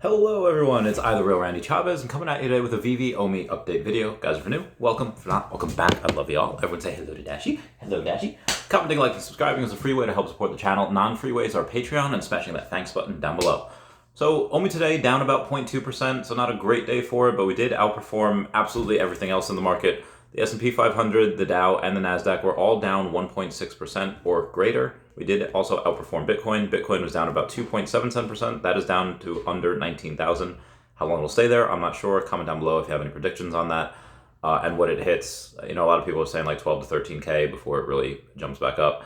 Hello everyone, it's I the Real Randy Chavez, and coming at you today with a VeVe Omi update video. Guys, if you're new, welcome. If not, welcome back. I love y'all. Everyone say hello to Dashie. Hello, Dashie. Commenting, liking, subscribing is a free way to help support the channel. Non-free ways are Patreon and smashing that thanks button down below. So Omi today down about 0.2%, so not a great day for it, but we did outperform absolutely everything else in the market. The S&P 500, the Dow, and the Nasdaq were all down 1.6% or greater. We did also outperform Bitcoin. Bitcoin was down about 2.77%. That is down to under 19,000. How long it'll stay there, I'm not sure. Comment down below if you have any predictions on that and what it hits. You know, a lot of people are saying like 12 to 13K before it really jumps back up.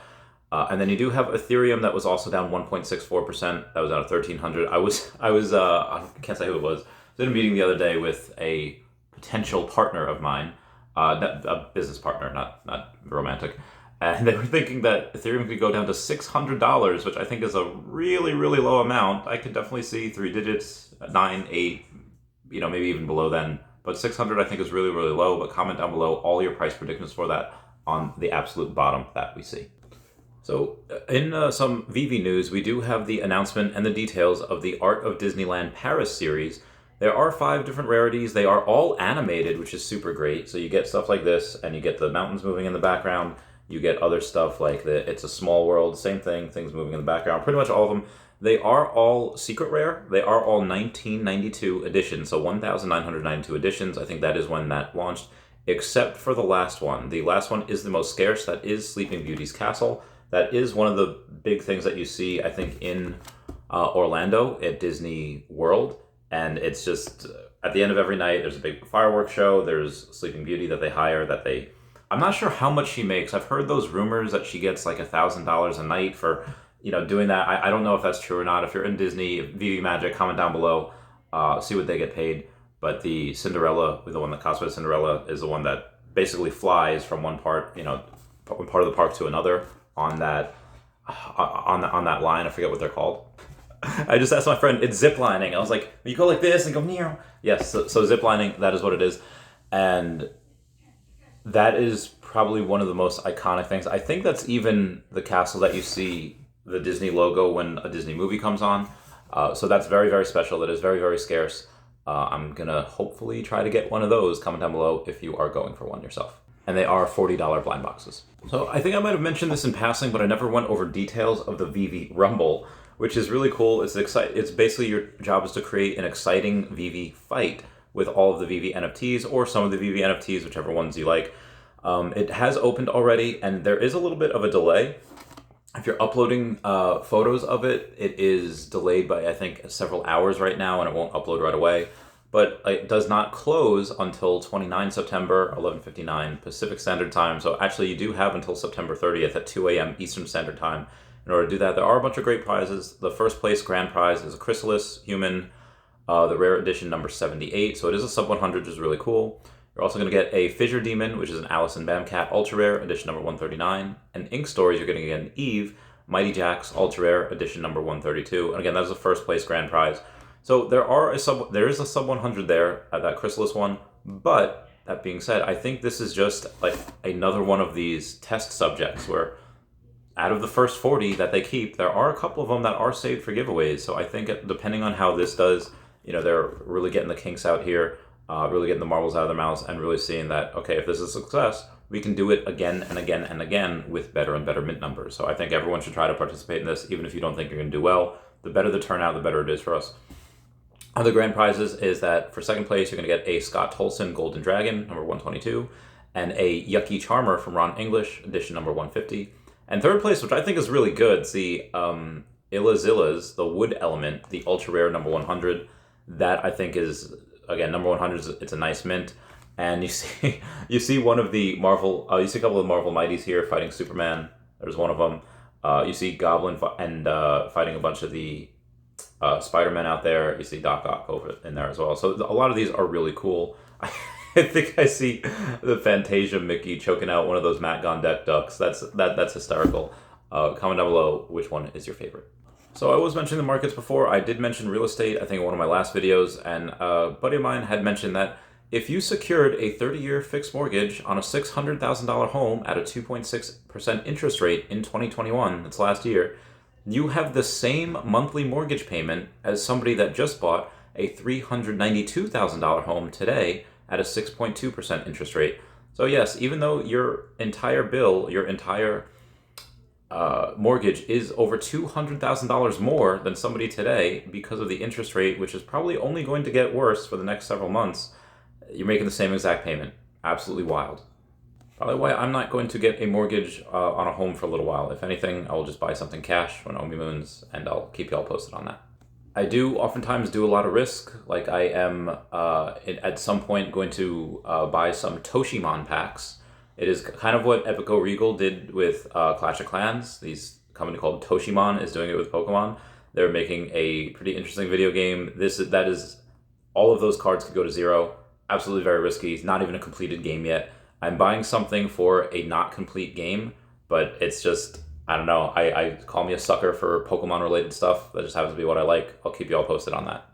And then you do have Ethereum that was also down 1.64%. That was out of 1,300. I can't say who it was. I was in a meeting the other day with a potential partner of mine, a business partner, not romantic. And they were thinking that Ethereum could go down to $600, which I think is a really, really low amount. I could definitely see 3 digits, 9, 8, you know, maybe even below then. But 600 I think is really, really low. But comment down below all your price predictions for that on the absolute bottom that we see. So in some VeVe news, we do have the announcement and the details of the Art of Disneyland Paris series. There are 5 different rarities. They are all animated, which is super great. So you get stuff like this, and you get the mountains moving in the background. You get other stuff like the It's a Small World, same thing, things moving in the background. Pretty much all of them. They are all secret rare. They are all 1992 editions, so 1,992 editions. I think that is when that launched, except for the last one. The last one is the most scarce. That is Sleeping Beauty's Castle. That is one of the big things that you see, I think, in Orlando at Disney World. And it's just, at the end of every night, there's a big fireworks show. There's Sleeping Beauty that they hire, I'm not sure how much she makes. I've heard those rumors that she gets like $1,000 a night for, you know, doing that. I don't know if that's true or not. If you're in Disney, VeVe Magic, comment down below, see what they get paid. But the Cinderella, the one that cosplays Cinderella, is the one that basically flies from one part, you know, one part of the park to another on that line. I forget what they're called. I just asked my friend, it's zip lining. I was like, you go like this and go near. Yes, so zip lining, that is what it is. And that is probably one of the most iconic things. I think that's even the castle that you see the Disney logo when a Disney movie comes on. So that's very, very special. That is very, very scarce. I'm going to hopefully try to get one of those. Comment down below if you are going for one yourself. And they are $40 blind boxes. So I think I might have mentioned this in passing, but I never went over details of the VeVe Rumble, which is really cool. It's basically your job is to create an exciting VeVe fight with all of the VeVe NFTs or some of the VeVe NFTs, whichever ones you like. It has opened already, and there is a little bit of a delay. If you're uploading photos of it, it is delayed by, I think, several hours right now, and it won't upload right away. But it does not close until 29 September, 11:59 Pacific Standard Time. So actually, you do have until September 30th at 2 a.m. Eastern Standard Time in order to do that. There are a bunch of great prizes. The first place grand prize is a Chrysalis human, the rare edition number 78. So it is a sub 100, which is really cool. You're also going to get a Fissure Demon, which is an Alice and Bamcat Ultra Rare, edition number 139. And Ink Stories, you're going to get an Eve, Mighty Jax Ultra Rare, edition number 132. And again, that's the first place grand prize. So there is a sub 100 there at that Chrysalis one. But that being said, I think this is just like another one of these test subjects where out of the first 40 that they keep, there are a couple of them that are saved for giveaways. So I think depending on how this does, you know, they're really getting the kinks out here. Really getting the marbles out of their mouths and really seeing that, okay, if this is a success, we can do it again and again and again with better and better mint numbers. So I think everyone should try to participate in this, even if you don't think you're going to do well. The better the turnout, the better it is for us. Other grand prizes is that for second place, you're going to get a Scott Tolson Golden Dragon, number 122, and a Yucky Charmer from Ron English, edition number 150. And third place, which I think is really good, is the Illazillas, the Wood Element, the Ultra Rare number 100. That I think is... Again, number 100 it's a nice mint, and you see one of the Marvel. You see a couple of Marvel Mighties here fighting Superman. There's one of them. You see Goblin fighting a bunch of the Spider-Man out there. You see Doc Ock over in there as well. So a lot of these are really cool. I think I see the Fantasia Mickey choking out one of those Matt Gondek ducks. That's hysterical. Comment down below which one is your favorite. So I was mentioning the markets before. I did mention real estate, I think in one of my last videos, and a buddy of mine had mentioned that if you secured a 30-year fixed mortgage on a $600,000 home at a 2.6% interest rate in 2021, that's last year, you have the same monthly mortgage payment as somebody that just bought a $392,000 home today at a 6.2% interest rate. So yes, even though your entire bill, your entire mortgage is over $200,000 more than somebody today because of the interest rate, which is probably only going to get worse for the next several months, you're making the same exact payment. Absolutely wild. Probably why I'm not going to get a mortgage on a home for a little while. If anything, I'll just buy something cash when Omi moons, and I'll keep y'all posted on that. I do oftentimes do a lot of risk. Like I am at some point going to buy some Toshimon packs. It is kind of what Epico Regal did with Clash of Clans. These company called Toshimon is doing it with Pokemon. They're making a pretty interesting video game. That is all of those cards could go to zero. Absolutely very risky. It's not even a completed game yet. I'm buying something for a not complete game, but it's just, I don't know. I call me a sucker for Pokemon related stuff. That just happens to be what I like. I'll keep you all posted on that.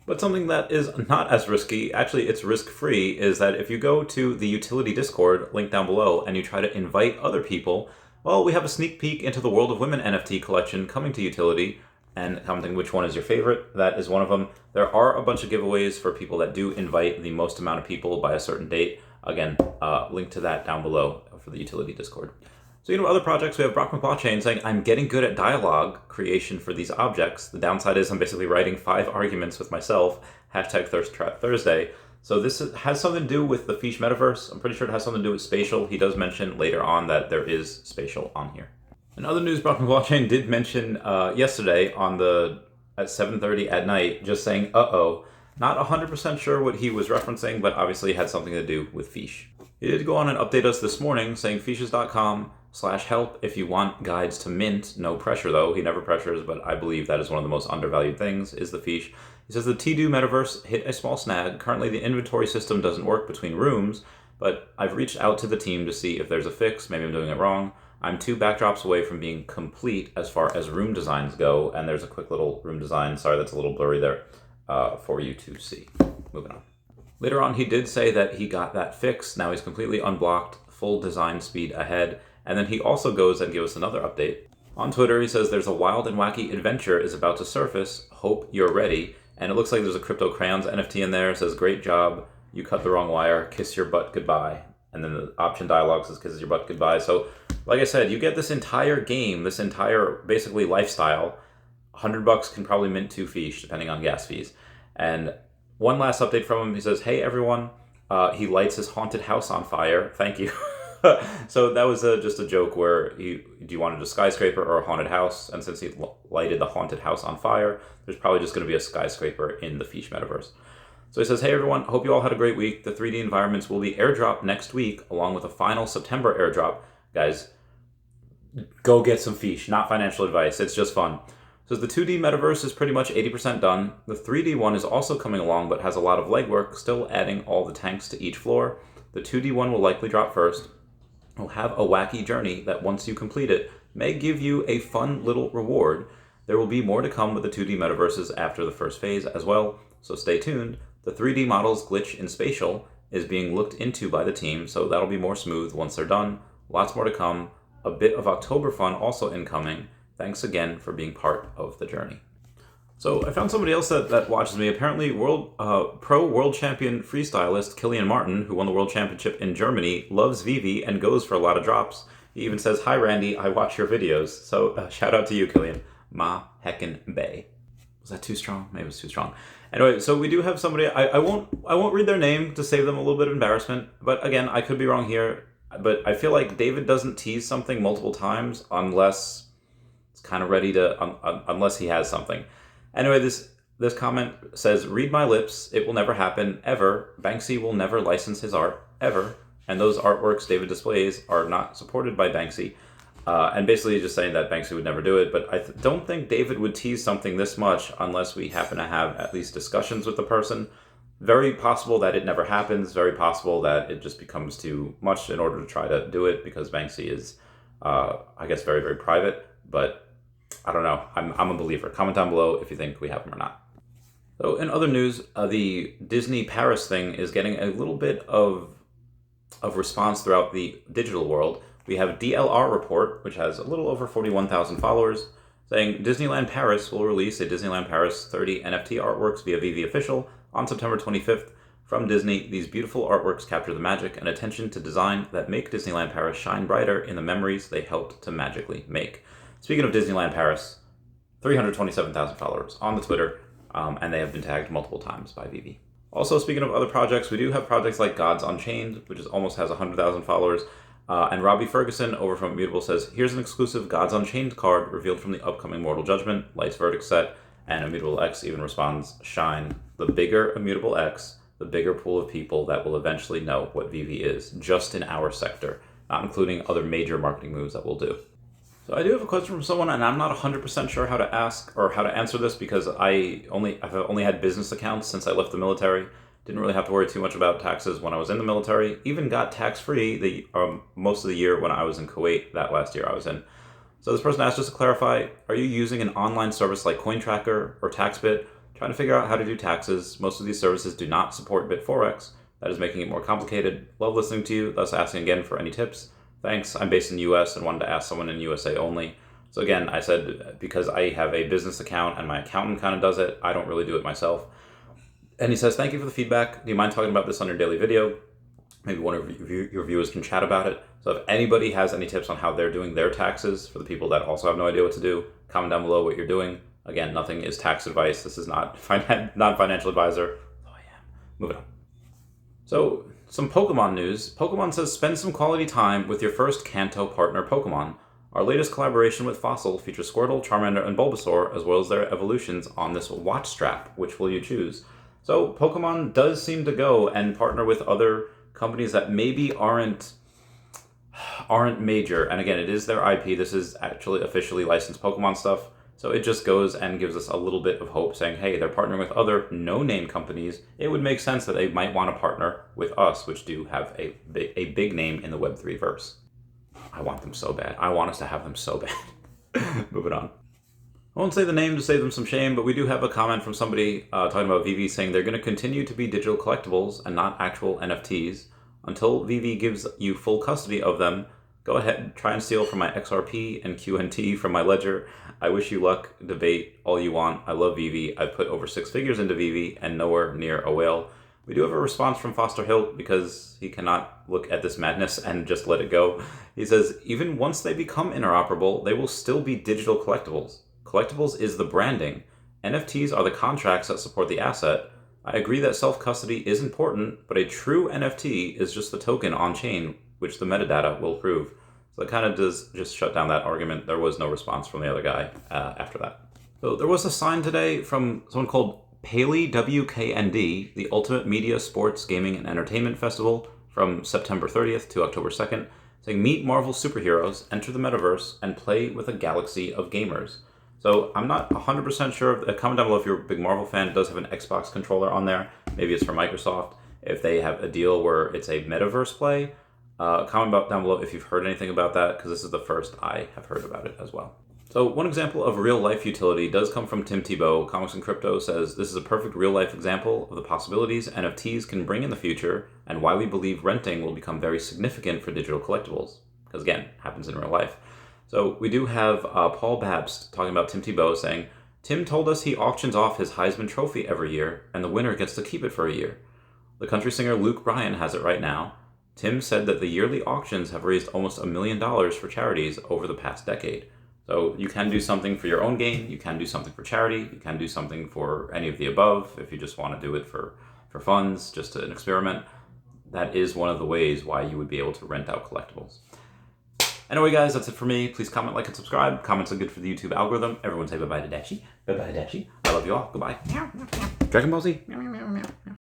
But something that is not as risky, actually it's risk-free, is that if you go to the utility Discord, link down below, and you try to invite other people, well, we have a sneak peek into the World of Women NFT collection coming to utility, and commenting which one is your favorite. That is one of them. There are a bunch of giveaways for people that do invite the most amount of people by a certain date. Again, link to that down below for the utility Discord. So, other projects, we have Brock McBlockchain saying, I'm getting good at dialogue creation for these objects. The downside is I'm basically writing 5 arguments with myself, hashtag Thirst Trap Thursday. So this has something to do with the Feesh Metaverse. I'm pretty sure it has something to do with spatial. He does mention later on that there is spatial on here. In other news, Brock McBlockchain did mention yesterday at 7:30 at night, just saying, uh-oh. Not 100% sure what he was referencing, but obviously had something to do with Feesh. He did go on and update us this morning saying feeshes.com/help if you want guides to mint. No pressure though. He never pressures, but I believe that is one of the most undervalued things is the Feesh. He says the TDO Metaverse hit a small snag. Currently the inventory system doesn't work between rooms, but I've reached out to the team to see if there's a fix. Maybe I'm doing it wrong. I'm 2 backdrops away from being complete as far as room designs go, and there's a quick little room design. Sorry, that's a little blurry there for you to see. Moving on. Later on, he did say that he got that fixed. Now he's completely unblocked, full design speed ahead. And then he also goes and gives us another update. On Twitter, he says there's a wild and wacky adventure is about to surface. Hope you're ready. And it looks like there's a Crypto Crayons NFT in there. It says, great job. You cut the wrong wire. Kiss your butt goodbye. And then the option dialogue says, kiss your butt goodbye. So, like I said, you get this entire game, this entire basically lifestyle. $100 can probably mint 2 Feesh, depending on gas fees. And one last update from him. He says, hey, everyone. He lights his haunted house on fire. Thank you. So that was just a joke where do you want a skyscraper or a haunted house? And since he lighted the haunted house on fire, there's probably just going to be a skyscraper in the Feesh Metaverse. So he says, hey, everyone. Hope you all had a great week. The 3D environments will be airdropped next week, along with a final September airdrop. Guys, go get some Feesh. Not financial advice. It's just fun. So the 2D Metaverse is pretty much 80% done. The 3D one is also coming along, but has a lot of legwork, still adding all the tanks to each floor. The 2D one will likely drop first. It'll have a wacky journey that once you complete it, may give you a fun little reward. There will be more to come with the 2D Metaverses after the first phase as well, so stay tuned. The 3D model's glitch in spatial is being looked into by the team, so that'll be more smooth once they're done. Lots more to come. A bit of October fun also incoming. Thanks again for being part of the journey. So I found somebody else that watches me. Apparently, pro world champion freestylist Killian Martin, who won the world championship in Germany, loves VeVe and goes for a lot of drops. He even says, hi, Randy, I watch your videos. So shout out to you, Killian. Ma heckin' bay. Was that too strong? Maybe it was too strong. Anyway, so we do have somebody. I won't read their name to save them a little bit of embarrassment. But again, I could be wrong here. But I feel like David doesn't tease something multiple times unless it's kind of ready to, unless he has something. Anyway, this comment says, read my lips, it will never happen, ever. Banksy will never license his art, ever. And those artworks David displays are not supported by Banksy. And basically just saying that Banksy would never do it. But I don't think David would tease something this much unless we happen to have at least discussions with the person. Very possible that it never happens. Very possible that it just becomes too much in order to try to do it because Banksy is, I guess, very, very private. But I don't know. I'm a believer. Comment down below if you think we have them or not. So in other news, the Disney Paris thing is getting a little bit of response throughout the digital world. We have DLR Report, which has a little over 41,000 followers. It saying Disneyland Paris will release a Disneyland Paris 30 NFT artworks via VeVe Official on September 25th. From Disney, these beautiful artworks capture the magic and attention to design that make Disneyland Paris shine brighter in the memories they helped to magically make. Speaking of Disneyland Paris, 327,000 followers on the Twitter, and they have been tagged multiple times by VeVe. Also, speaking of other projects, we do have projects like Gods Unchained, which almost has 100,000 followers. And Robbie Ferguson over from Immutable says, here's an exclusive Gods Unchained card revealed from the upcoming Mortal Judgment, Light's Verdict set, and Immutable X even responds, shine. The bigger Immutable X, the bigger pool of people that will eventually know what VeVe is, just in our sector, not including other major marketing moves that we'll do. So I do have a question from someone, and I'm not 100% sure how to ask or how to answer this because I've only had business accounts since I left the military. Didn't really have to worry too much about taxes when I was in the military. Even got tax-free most of the year when I was in Kuwait, that last year I was in. So this person asked, just to clarify, are you using an online service like CoinTracker or TaxBit, trying to figure out how to do taxes? Most of these services do not support BitForex. That is making it more complicated. Love listening to you, thus asking again for any tips. Thanks, I'm based in the US and wanted to ask someone in USA only. So again, I said, because I have a business account and my accountant kind of does it, I don't really do it myself. And he says, thank you for the feedback. Do you mind talking about this on your daily video? Maybe one of your viewers can chat about it. So if anybody has any tips on how they're doing their taxes, for the people that also have no idea what to do, comment down below what you're doing. Again, nothing is tax advice. This is not financial advisor. Oh, I am. Moving on. So some Pokemon news. Pokemon says, spend some quality time with your first Kanto partner Pokemon. Our latest collaboration with Fossil features Squirtle, Charmander, and Bulbasaur, as well as their evolutions on this watch strap. Which will you choose? So Pokemon does seem to go and partner with other companies that maybe aren't major. And again, it is their IP. This is actually officially licensed Pokemon stuff. So it just goes and gives us a little bit of hope saying, hey, they're partnering with other no-name companies. It would make sense that they might want to partner with us, which do have a big name in the Web3 verse. I want them so bad. I want us to have them so bad. Moving on. I won't say the name to save them some shame, but we do have a comment from somebody talking about VeVe saying they're going to continue to be digital collectibles and not actual NFTs. Until VeVe gives you full custody of them, go ahead, try and steal from my XRP and QNT from my ledger. I wish you luck, debate all you want. I love VeVe. I've put over 6 figures into VeVe and nowhere near a whale. We do have a response from Foster Hill because he cannot look at this madness and just let it go. He says, even once they become interoperable, they will still be digital collectibles. Collectibles is the branding. NFTs are the contracts that support the asset. I agree that self-custody is important, but a true NFT is just the token on-chain, which the metadata will prove. So that kind of does just shut down that argument. There was no response from the other guy after that. So there was a sign today from someone called Paley WKND, the Ultimate Media, Sports, Gaming, and Entertainment Festival from September 30th to October 2nd, saying meet Marvel superheroes, enter the Metaverse, and play with a galaxy of gamers. So I'm not 100% sure. Comment down below if you're a big Marvel fan. It does have an Xbox controller on there. Maybe it's from Microsoft. If they have a deal where it's a Metaverse play, comment down below if you've heard anything about that, because this is the first I have heard about it as well. So one example of real-life utility does come from Tim Tebow. Comics and Crypto says, this is a perfect real-life example of the possibilities NFTs can bring in the future and why we believe renting will become very significant for digital collectibles. Because again, it happens in real life. So we do have Paul Babst talking about Tim Tebow saying, Tim told us he auctions off his Heisman Trophy every year and the winner gets to keep it for a year. The country singer Luke Bryan has it right now. Tim said that the yearly auctions have raised almost $1 million for charities over the past decade. So you can do something for your own gain, you can do something for charity, you can do something for any of the above if you just want to do it for funds, just an experiment. That is one of the ways why you would be able to rent out collectibles. Anyway, guys, that's it for me. Please comment, like, and subscribe. Comments are good for the YouTube algorithm. Everyone say bye-bye to Dashi. Bye-bye, Dashi. I love you all. Goodbye. Dragon Ball Z.